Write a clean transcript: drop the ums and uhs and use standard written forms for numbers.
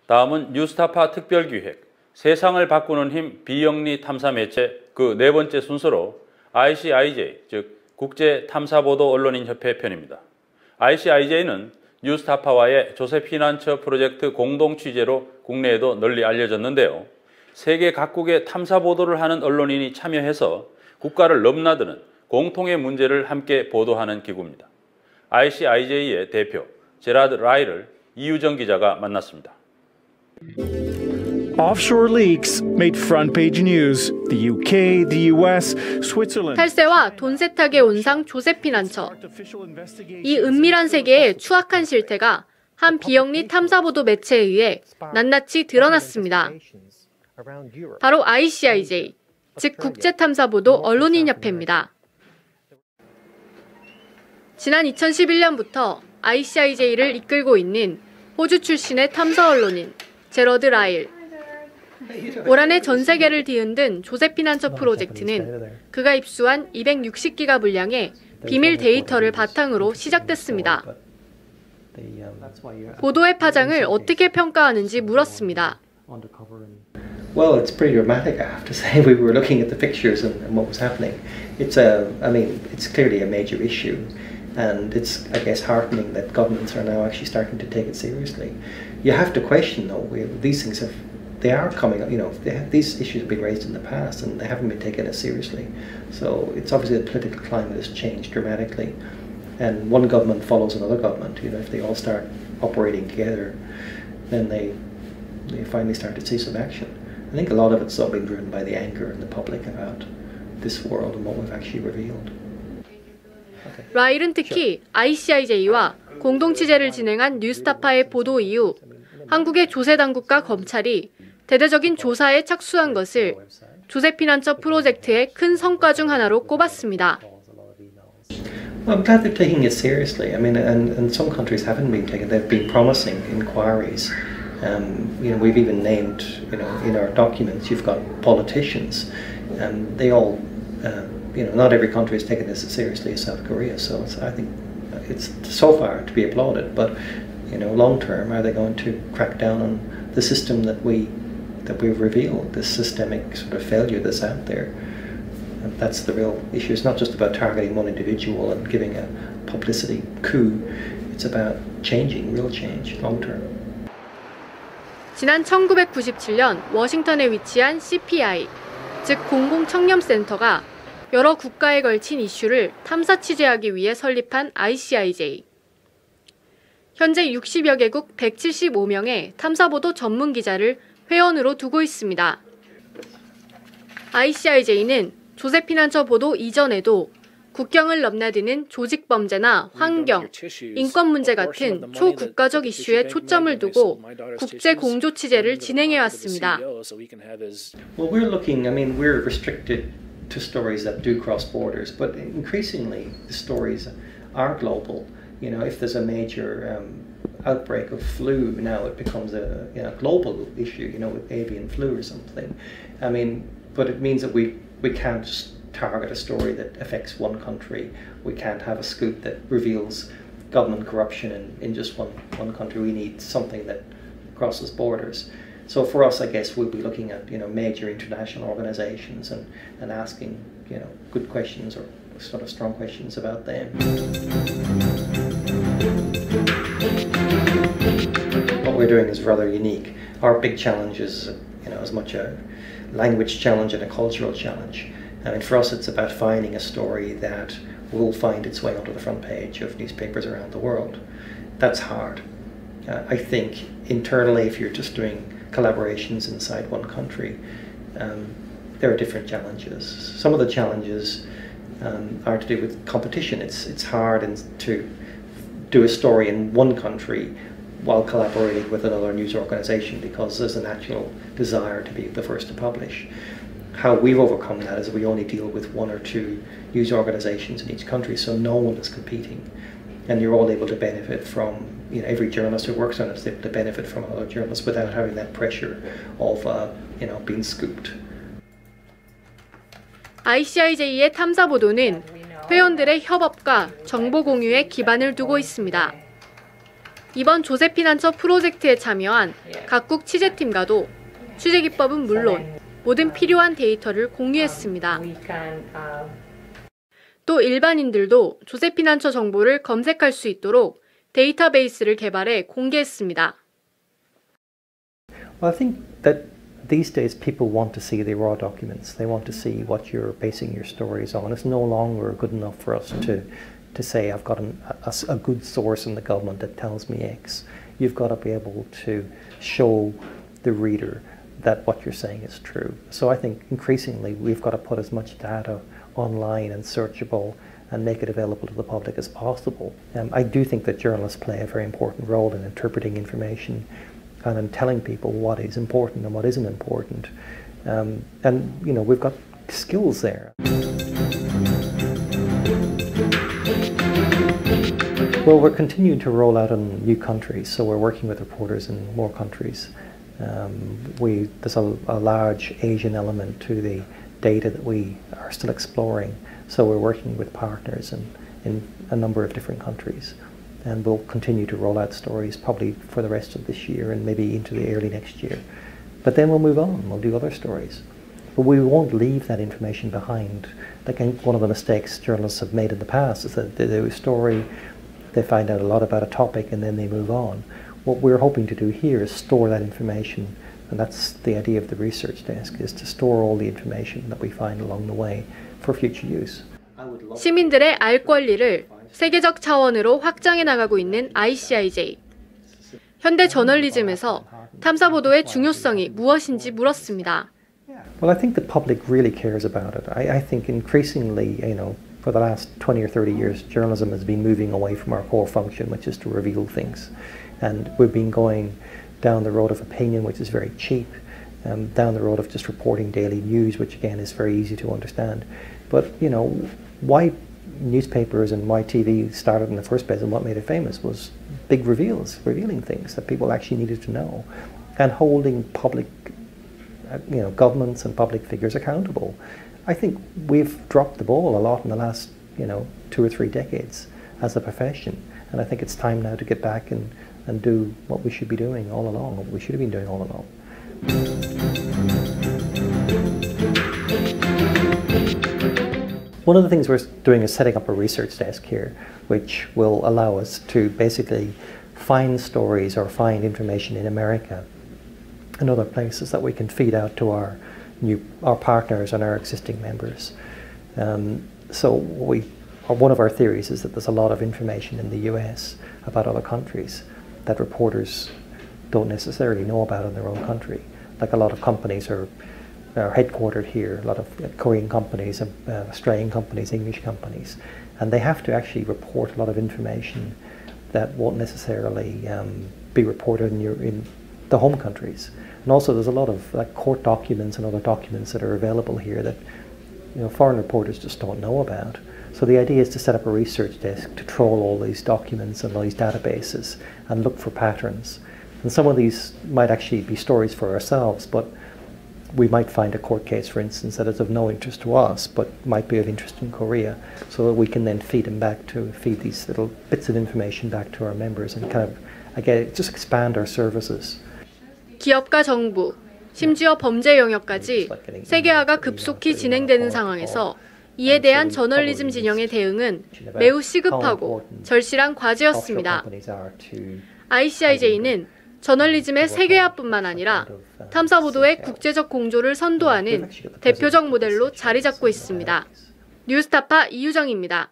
다음은 뉴스타파 특별기획, 세상을 바꾸는 힘 비영리 탐사 매체 그 네 번째 순서로 ICIJ, 즉 국제탐사보도 언론인 협회 편입니다. ICIJ는 뉴스타파와의 조셉 피난처 프로젝트 공동 취재로 국내에도 널리 알려졌는데요. 세계 각국의 탐사 보도를 하는 언론인이 참여해서 국가를 넘나드는 공통의 문제를 함께 보도하는 기구입니다. ICIJ의 대표 제라드 라이를 이유정 기자가 만났습니다. Offshore leaks made front-page news. The UK, the US, Switzerland. 탈세와 돈 세탁의 온상 조셉 피난처. 이 은밀한 세계의 추악한 실태가 한 비영리 탐사보도 매체에 의해 낱낱이 드러났습니다. 바로 ICIJ, 즉 국제탐사보도 언론인협회입니다. 지난 2011년부터 ICIJ를 이끌고 있는 호주 출신의 탐사 언론인 제러드 라일. 올 한해 전 세계를 뒤흔든 조셉 피난처 프로젝트는 그가 입수한 260기가 분량의 비밀 데이터를 바탕으로 시작됐습니다. 보도의 파장을 어떻게 평가하는지 물었습니다. Well, it's pretty dramatic, I have to say. We were looking at the pictures and what was happening. It's clearly a major issue, and it's, I guess, heartening that governments are now actually starting to take it seriously. You have to question, though, these things they are coming up, these issues have been raised in the past and they haven't been taken as seriously. So it's obviously the political climate has changed dramatically, and one government follows another government. If they all start operating together, then they finally start to see some action. I think a lot of it's all been driven by the anger in the public about this world and what we've actually revealed. 라일은 특히 ICIJ와 공동 취재를 진행한 뉴스타파의 보도 이후 한국의 조세 당국과 검찰이 대대적인 조사에 착수한 것을 조셉 피난처 프로젝트의 큰 성과 중 하나로 꼽았습니다. Well, I'm glad they're taking it seriously. And some countries haven't been taking. They've been promising inquiries. We've even named, in our documents, you've got politicians, and they all, not every country has taken this as seriously as South Korea. So I think it's so far to be applauded. But long term, are they going to crack down on the system that we've revealed, this systemic sort of failure that's out there? And that's the real issue. It's not just about targeting one individual and giving a publicity coup. It's about changing, real change, long term. 지난 1997년 워싱턴에 위치한 CPI, 즉 공공청렴센터가 여러 국가에 걸친 이슈를 탐사 취재하기 위해 설립한 ICIJ. 현재 60여 개국 175명의 탐사보도 전문 기자를 회원으로 두고 있습니다. ICIJ는 조셉 피난처 보도 이전에도 국경을 넘나드는 조직 범죄나 환경, 인권 문제 같은 초국가적 이슈에 초점을 두고 국제 공조 취재를 진행해 왔습니다. Well, we're restricted to stories that do cross borders, but increasingly the stories are global. If there's a major outbreak of flu, now it becomes a global issue, with avian flu or something. But it means that we can't just target a story that affects one country. We can't have a scoop that reveals government corruption in just one country. We need something that crosses borders. So for us, I guess we'll be looking at major international organizations and asking good questions or sort of strong questions about them. What we're doing is rather unique. Our big challenge is as much a language challenge and a cultural challenge. For us, it's about finding a story that will find its way onto the front page of newspapers around the world. That's hard. I think internally, if you're just doing collaborations inside one country, there are different challenges. Some of the challenges are to do with competition. It's hard to do a story in one country while collaborating with another news organization because there's a natural desire to be the first to publish. How we've overcome that is we only deal with one or two news organizations in each country, so no one is competing. And you're all able to benefit from, every journalist who works on it is able to benefit from another journalist without having that pressure of, being scooped. ICIJ의 탐사 보도는 회원들의 협업과 정보 공유에 기반을 두고 있습니다. 이번 조세피난처 프로젝트에 참여한 각국 취재팀과도 취재 기법은 물론 모든 필요한 데이터를 공유했습니다. 또 일반인들도 조세피난처 정보를 검색할 수 있도록 데이터베이스를 개발해 공개했습니다. Well, I think that these days people want to see the raw documents. They want to see what you're basing your stories on. It's no longer good enough for us to say I've got a good source in the government that tells me X. You've got to be able to show the reader that what you're saying is true. So I think increasingly we've got to put as much data online and searchable and make it available to the public as possible. I do think that journalists play a very important role in interpreting information and in telling people what is important and what isn't important. And you know, we've got skills there. Well, we're continuing to roll out in new countries, so we're working with reporters in more countries. There's a large Asian element to the data that we are still exploring, so we're working with partners in a number of different countries, and we'll continue to roll out stories probably for the rest of this year and maybe into the early next year. But then we'll move on, we'll do other stories. But we won't leave that information behind. Like, one of the mistakes journalists have made in the past is that they do a story, they find out a lot about a topic and then they move on. What we're hoping to do here is store that information, and that's the idea of the research desk, is to store all the information that we find along the way for future use. 시민들의 알 권리를 세계적 차원으로 확장해 나가고 있는 ICIJ. 현대 저널리즘에서 탐사 보도의 중요성이 무엇인지 물었습니다. Well, I think the public really cares about it. I think increasingly, you know, for the last 20 or 30 years, journalism has been moving away from our core function, which is to reveal things. And we've been going down the road of opinion, which is very cheap, down the road of just reporting daily news, which again is very easy to understand. But, you know, why newspapers and why TV started in the first place and what made it famous was big reveals, revealing things that people actually needed to know, and holding public, you know, governments and public figures accountable. I think we've dropped the ball a lot in the last, you know, 2 or 3 decades as a profession, and I think it's time now to get back and do what we should be doing all along, what we should have been doing all along. One of the things we're doing is setting up a research desk here, which will allow us to basically find stories or find information in America and other places that we can feed out to our partners and our existing members. So one of our theories is that there's a lot of information in the US about other countries that reporters don't necessarily know about in their own country. Like, a lot of companies are headquartered here, a lot of Korean companies, Australian companies, English companies, and they have to actually report a lot of information that won't necessarily be reported in the home countries. And also there's a lot of court documents and other documents that are available here that, you know, foreign reporters just don't know about. So the idea is to set up a research desk to troll all these documents and all these databases and look for patterns. And some of these might actually be stories for ourselves, but we might find a court case, for instance, that is of no interest to us, but might be of interest in Korea, so that we can then feed these little bits of information back to our members and kind of, again, just expand our services. 기업과 정부, 심지어 범죄 영역까지 세계화가 급속히 진행되는 상황에서 이에 대한 저널리즘 진영의 대응은 매우 시급하고 절실한 과제였습니다. ICIJ는 저널리즘의 세계화뿐만 아니라 탐사보도의 국제적 공조를 선도하는 대표적 모델로 자리 잡고 있습니다. 뉴스타파 이유정입니다.